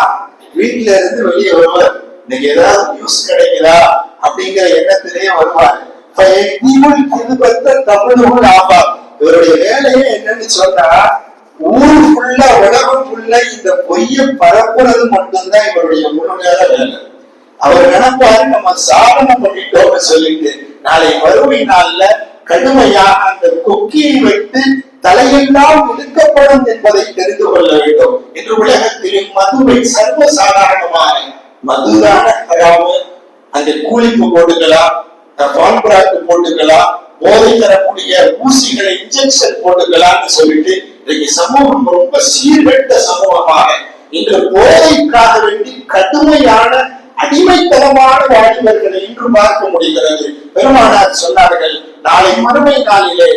வீட்டுல இருந்து வெளியே வருவார், இன்னைக்கு ஏதாவது நியூஸ் கிடைக்குதா அப்படிங்கிற எண்ணத்திலேயே வருவார். இவருடைய வேலையே என்னன்னு சொன்னா, ஊர் ஃபுல்லா உலகம் ஃபுல்லா இந்த பொய்யை பரப்புறது மட்டும்தான் இவருடைய முழு நேர வேலை. அவர் நினைப்பாரு, நம்ம சாதனம் பண்ணிட்டோம்னு சொல்லிட்டு நாளை வறுமை நாள்ல கடுமையாக அந்த கொக்கியை வைத்து தலையெல்லாம் இழுக்கப்படும் என்பதை தெரிந்து கொள்ள வேண்டும். இன்று உலகத்தில் மதுவை சர்வசாதாரணமான மதுதான ஹராமு, அந்த கூலிப்பு போட்டுக்கலாம், பான்புராக்கு போட்டுக்கலாம், போதை தரக்கூடிய ஊசிகளை இன்ஜெக்ஷன் போட்டுக்கலாம்னு சொல்லிட்டு இன்னைக்கு சமூகம் ரொம்ப சீர்கெட்ட சமூகமாக இன்று போதைக்காக வேண்டி கடுமையான அடிமைத்தனமான வாலிபர்களை இன்று பார்க்க முடிகிறது. பெருமானார் சொன்னார்கள், நாளை மறுமை நாளிலே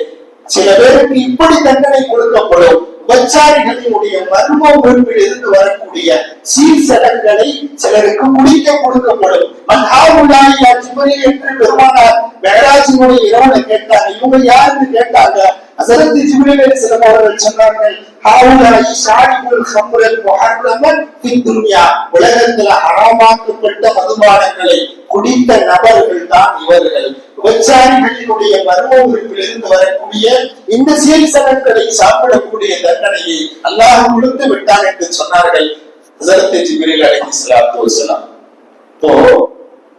சில பேருக்கு இப்படி தண்டனை கொடுக்கப்படும். விபச்சாரிகளினுடைய மர்ம உறுப்பில் இருந்து வரக்கூடிய சீர்சடங்களை சிலருக்கு குடிக்க கொடுக்கப்படும். மன்ஹாவுலாய்யா ஜிப்ரீல் என்று பெருமானார் மெஹராஜினுடைய இரவுல கேட்டாங்க. இவங்க யாருன்னு கேட்டாங்க. ஹஸரத் ஜிப்ரீல் அலைஹிஸ்ஸலாம் அவர்கள் சொன்னார்கள், ஹாவுலாயி ஷாரிபுல் ஹம்ரல் முஹர்ரமன் ஃபி துன்யா, உலகத்தில் ஹராமாக்கப்பட்ட மதுபானங்களை குடித்த நபர்கள் தான் இவர்கள். விபச்சாரிகளினுடைய மர்ம உறுப்பிலிருந்து வரக்கூடிய இந்த சீர்சடங்களை சாப்பிடக்கூடிய தண்டனையை அல்லாஹ் கொடுத்து விட்டார் என்று சொன்னார்கள் ஹஸரத் ஜிப்ரீல் அலைஹிஸ்ஸலாத்து வஸலாம். இப்போ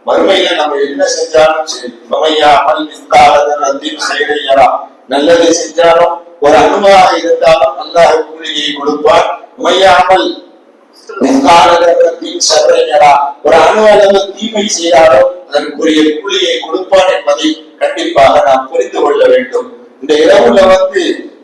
மறுமையில நம்ம என்ன செஞ்சாலும் சரி, மமையாமல் மிஸ்காலதன் செய்யறா, நல்லது செஞ்சாலும் ஒரு அணுவாக இருந்தாலும் அல்லாஹ் கூலியை கொடுப்பார். மமையாமல் மிஸ்காலதன் சர்ரையரா, ஒரு அணு அளவு தீமை செய்தாலும் அதற்குரிய கூலியை கொடுப்பான் என்பதை கண்டிப்பாக நாம் புரிந்து கொள்ள வேண்டும். இந்த இரவுல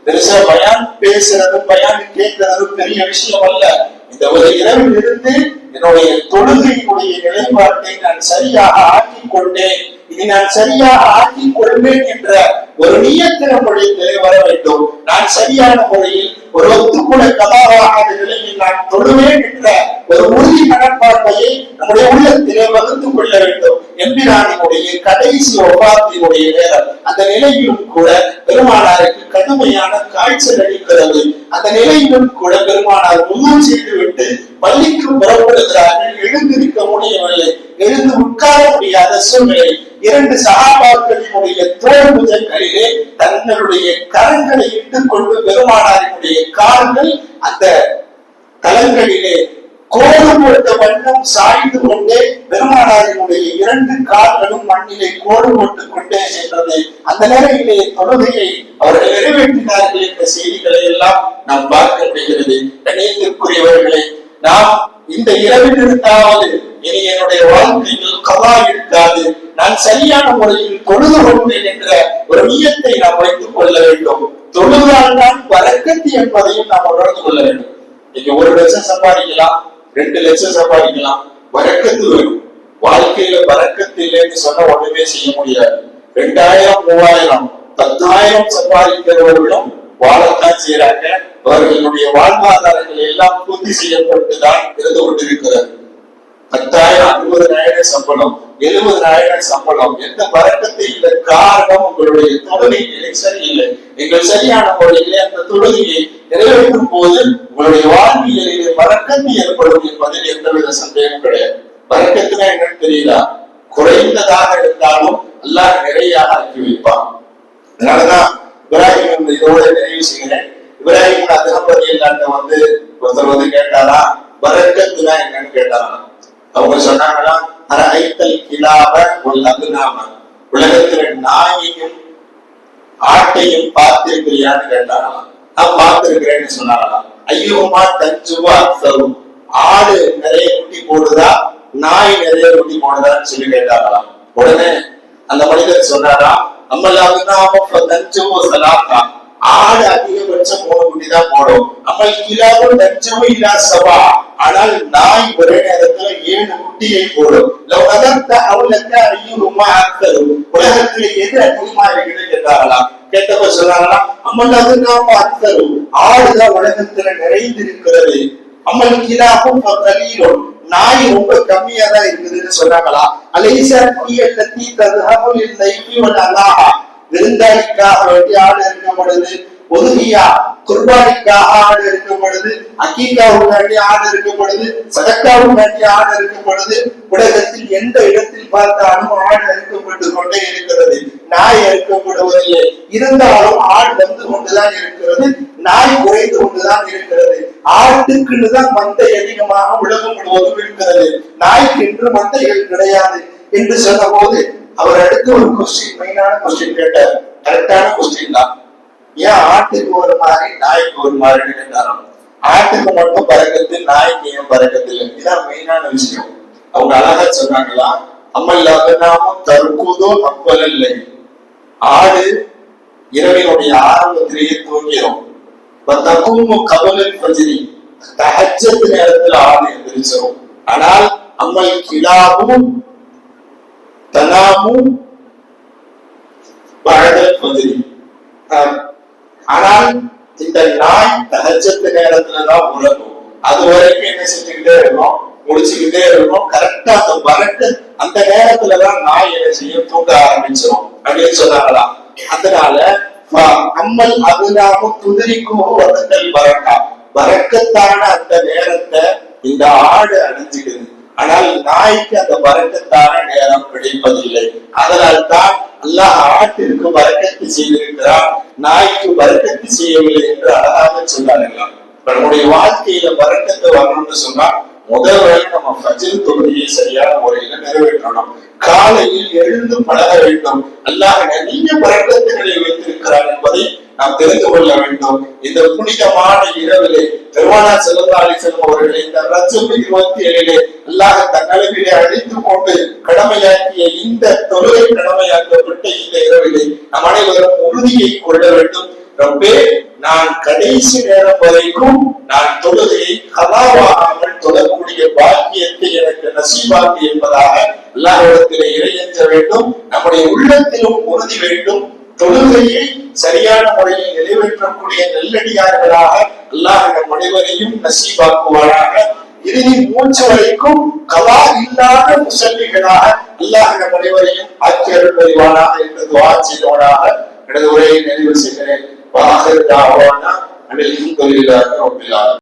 பெருசா பயான் பேசுறதும் பயான் கேட்கிறதும் பெரிய விஷயம் அல்ல. இந்த ஒரு இரவில் இருந்து என்னுடைய தொழுகையினுடைய நிலைப்பாட்டை நான் சரியாக ஆக்கிக் கொண்டேன், இனி நான் சரியாக ஆக்கிக் கொள்வேன் என்ற ஒரு நியத்து நம்முடைய வர வேண்டும். நான் சரியான முறையில் ஒரு ஒத்துக்கூட கதாவாக நிலையில் நான் தொழுவேன் என்ற ஒரு உறுதி மனப்பான்மையை நம்முடைய உள்ளத்திலே வகுத்துக் கொள்ள வேண்டும். எம்பிரானினுடைய கடைசி ஒவ்வாத்தினுடைய நேரம். அந்த நிலையிலும் கூட பெருமானாருக்கு கடுமையான காய்ச்சல் அளிக்கிறது. அந்த நிலையிலும் கூட பெருமானார் உணவு செய்துவிட்டு பள்ளிக்கு புறப்படுகிறார்கள். எழுந்திருக்க முடியவில்லை, எழுந்து உட்கார முடியாத சூழ்நிலை. இரண்டு சகாபாக்களினுடைய தோல் புஜங்களிலே தங்களுடைய கரங்களை இட்டுக் கொண்டு பெருமானாரினுடைய கால்கள் அந்த தலங்களிலே கோடு போட்ட வண்ணம் சாய்ந்து கொண்டே பெருமானாரினுடைய இரண்டு கால்களும் மண்ணிலே கோடு போட்டுக் கொண்டே சென்றது. அந்த நிலையிலே தொழுகையை அவர்கள் நிறைவேற்றினார்கள் என்ற செய்திகளை எல்லாம் நாம் பார்க்க முடிகிறது. கணேசத்திற்குரியவர்களே, நாம் இந்த இரவில் இருந்தாவது இனி என்னுடைய வாழ்க்கையில் கவா இருக்காது, நான் சரியான முறையில் தொழுது கொண்டேன் என்ற ஒரு நியத்தை நாம் வைத்துக் கொள்ள வேண்டும். தொழுதால் தான் பரக்கத்து என்பதையும் நாம் உணர்ந்து கொள்ள வேண்டும். நீங்க 1 லட்சம் சம்பாதிக்கலாம், 2 லட்சம் சம்பாதிக்கலாம், பரக்கத்து வேணும். வாழ்க்கையில பரக்கத்து இல்லைன்னு சொன்னா ஒண்ணுமே செய்ய முடியாது. 2000, 3000, 10,000 சம்பாதிக்கிறவர்களும் வாழத்தான் செய்யறாங்க. அவர்களுடைய வாழ்வாதாரங்கள் எல்லாம் பூர்த்தி செய்யப்பட்டுதான் இருந்து கொண்டிருக்கிறது. 10,000, 60,000 சம்பளம், 70,000 சம்பளம், எந்த பரக்கத்தை இல்லை. காரணம் உங்களுடைய தொழுகை நிலை சரியில்லை. நீங்கள் சரியான முறையிலே அந்த தொழுகையை நிறைவேற்றும் போது உங்களுடைய வாழ்வியலிலே பரக்கத்து ஏற்படும் என்பதில் எந்தவித சந்தேகம் கிடையாது. பரக்கத்துனா என்னன்னு தெரியல, குறைந்ததாக இருந்தாலும் அல்லாஹ் நிறைய ஆக்கி வைப்பான். அதனாலதான் இப்ராஹிம் இதோட நிறைவு செய்கிறேன். இப்ராஹிம் தகப்பதியில்லாட்ட ஒருத்தர் கேட்டாரா பரக்கத்துனா என்னன்னு கேட்டாரா. அவங்க சொன்னாங்களா, அரஐத்தல் கிலாப வல் அக்னாம, உலகத்துல நாயையும் ஆட்டையும் பார்த்திருக்கிறியான்னு கேட்டாங்களாம். நான் பார்த்திருக்கிறேன்னு சொன்னாங்களாம். ஐயோமா தஞ்சுவா தரும், ஆடு நிறைய குட்டி போடுதா நாய் நிறைய குட்டி போடுதான்னு சொல்லி கேட்டாங்களாம். உடனே அந்த மனிதர் சொன்னாரா, அம்மல்லாவுக்கு தஞ்சுவோ சலாத்தா, ஆடு அதிகபட்சம் 3 குட்டி தான் போடும். அம்மல் கிலாவும் தஞ்சமும் இல்லா சபா, ஆனால் நாய் ஒரே நேரத்துல 7 குட்டியை போடும். உலகத்துல எது அதிகமா இருக்குன்னு கேட்டாங்களாம். கேட்டப்ப சொன்னாங்களா, அம்மல் அது நாம அத்தரும், ஆடுதான் உலகத்துல நிறைந்திருக்கிறது. அம்மல் கிலாவும் கலீலும், நாய் ரொம்ப கம்மியா தான் இருக்குதுன்னு சொன்னாங்களா. அலைசா தீயல்லத்தி ததுஹபுல் லைஃபி வல் அலாஹா, விருந்தாளிக்காக வேண்டிய ஆடு இருக்கும் பொழுது, ஒதுகியா குர்பானிக்காக ஆடு இருக்கும் பொழுது, அக்கீக்காவுக்காண்டி ஆடு இருக்கும் பொழுது, சதக்காவுக்காண்டி ஆடு இருக்கும் பொழுது, உலகத்தில் எந்த இடத்தில் பார்த்தாலும் ஆடு அறுக்கப்பட்டு கொண்டே இருக்கிறது. நாய் அறுக்கப்படுவதில்லை. இருந்தாலும் ஆடு வந்து கொண்டுதான் இருக்கிறது, நாய் குறைந்து கொண்டுதான் இருக்கிறது. ஆட்டுக்குன்னு தான் மந்தை அதிகமாக உலகம் முழுவதும் இருக்கிறது, நாய்க்கு என்று மந்தைகள் கிடையாது என்று சொன்ன போது அவர் அடுத்து ஒரு கொஸ்டின், மெயினான கொஸ்டின் கேட்டார். கரெக்டான கொஸ்டின் தான். ஏன் ஆட்டுக்கு ஒரு மாதிரி நாய்க்கு ஒரு மாதிரி கேட்டாராம். ஆட்டுக்கு மட்டும் பறக்கத்து, நாய்க்கு ஏன் பறக்கத்து இல்லை? இதுதான் மெயினான விஷயம். அவங்க அழகா சொன்னாங்களா, அம்மல்லாக நாமும் தற்கூதோ அப்பல்லை, ஆடு இரவினுடைய ஆரம்பத்திலேயே தூங்கிடும். கபலில் பஜிரி, தஹஜ்ஜத் நேரத்தில் ஆடு எந்திரிச்சிடும். ஆனால் அம்மல் கிலாவும் தனாமும் பழதல் பஜிரி, ஆனால் இந்த நாய் தஹஜ்ஜத் நேரத்துலதான் உலகும். அது வரைக்கும் என்ன செஞ்சுக்கிட்டே இருக்கணும், முடிச்சுக்கிட்டே இருக்கணும். கரெக்டா அந்த பரட்டு அந்த நேரத்துலதான் நாய் என்ன செய்யும், தூங்க ஆரம்பிச்சிடும் அப்படின்னு சொன்னாங்களாம். அதனால அம்மல் அதுனாமும் துதிரிக்கும் வதங்கள் பரக்கா, பரக்கத்தான அந்த நேரத்தை இந்த ஆடு அடைஞ்சுக்குது. ஆனால் நாய்க்கு அந்த பரக்கத்தான நேரம் கிடைப்பதில்லை. அதனால்தான் அல்லாஹ் ஆட்டிற்கு பரக்கத்து செய்திருக்கிறார், நாய்க்கு பரக்கத்து செய்யவில்லை என்று அழகாக சொன்னார்களாம். நம்முடைய வாழ்க்கையில பரக்கத்து வரணும்னு சொன்னா முதல் வேலை நம்ம ஃபஜ்ர் தொழுகையை சரியான முறையில நிறைவேற்றணும். காலையில் எழுந்து பழக வேண்டும். அல்லாஹ் நிறைய பரக்கத்துகளை வைத்திருக்கிறார் என்பதை நாம் தெரிந்து கொள்ள வேண்டும். இந்த புனிதமான இரவிலே பெருமானார் ஸல்லல்லாஹு அலைஹி வஸல்லம் அவர்களை இந்த ரஜப் 27 அல்லாஹ் தன்னளவிலே அழைத்துக் கொண்டு கடமையாக்கிய இந்த தொழுகை கடமையாக்கப்பட்ட இந்த இரவிலே நம் அனைவரும் உறுதியை கொள்ள வேண்டும். ரப்பே, நான் கடைசி நேரம் வரைக்கும் நான் தொழுகையை கலாவாகாமல் தொழக்கூடிய பாக்கியத்தை எனக்கு நசீபாக்கு என்பதாக அல்லாஹ்விடத்திலே இறையேற்ற வேண்டும். நம்முடைய உள்ளத்திலும் உறுதி வேண்டும். தொழுகையை சரியான முறையில் நிறைவேற்றக்கூடிய நல்லடியார்களாக அல்லாஹ் நம் அனைவரையும் நசீபாக்குவாராக. இறுதி மூச்சு வரைக்கும் கவா இல்லாத முசல்லிகளாக அல்லாஹ் நம் அனைவரையும் ஆக்கியருள் புரிவானாக என்று துஆ செய்தவனாக எனது உரையை நிறைவு செய்கிறேன். வாஹிர் தஅவானா அனில் ஹம்துலில்லாஹி ரப்பில் ஆலமீன்.